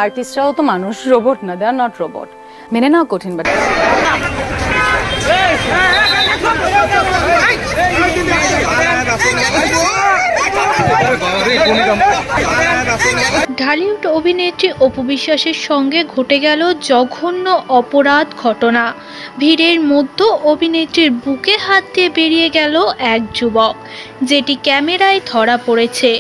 আর্টিস্টরাও তো মানুষ, রোবট না, দে আর নট রোবট। মেনে নাও কঠিন, বাট ঢালিউড অভিনেত্রী অপু বিশ্বাসের সঙ্গে ঘটে গেল জঘন্য অপরাধ ঘটনা। ভিড়ের মধ্যে অভিনেত্রীর বুকে হাত দিয়ে বেরিয়ে গেল এক যুবক, যেটি ক্যামেরায় ধরা পড়েছে।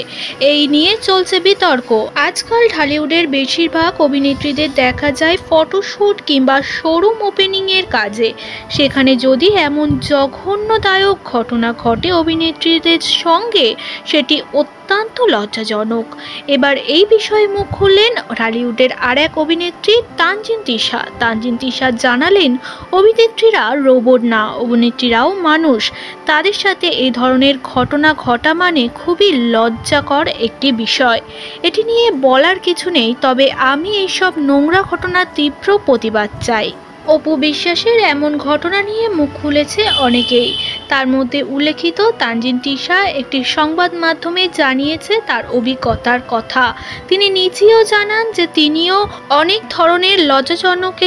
এই নিয়ে চলছে বিতর্ক। আজকাল ঢালিউডের বেশিরভাগ অভিনেত্রীদের দেখা যায় ফটোশ্যুট কিংবা শোরুম ওপেনিং এর কাজে। সেখানে যদি এমন জঘন্যদায়ক ঘটনা ঘটে অভিনেত্রীদের সঙ্গে, সেটি অত্যন্ত লজ্জাজনক। এবার এই বিষয়ে মুখ খুললেন ঢালিউডের আর এক অভিনেত্রী তানজিন তিশা। তানজিন তিশা জানালেন, অভিনেত্রীরা রোবট না, অভিনেত্রীরাও মানুষ। তাদের সাথে এই ধরনের ঘটনা ঘটা মানে খুবই লজ্জাকর একটি বিষয়। এটি নিয়ে বলার কিছু নেই, তবে আমি এইসব নোংরা ঘটনার তীব্র প্রতিবাদ চাই। অপু বিশ্বাসের এমন ঘটনা নিয়ে মুখ খুলেছে অনেকেই। তার মধ্যে উল্লেখিত তানজিন তিশা একটি সংবাদ মাধ্যমে জানিয়েছে তার অভিজ্ঞতার কথা। তিনি নিজেও জানান যে তিনিও অনেক ধরনের লজ্জাজনক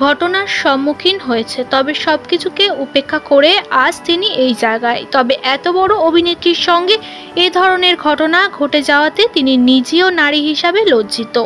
ঘটনার সম্মুখীন হয়েছে, তবে সবকিছুকে উপেক্ষা করে আজ তিনি এই জায়গায়। তবে এত বড় অভিনেত্রীর সঙ্গে এ ধরনের ঘটনা ঘটে যাওয়াতে তিনি নিজেও নারী হিসাবে লজ্জিত।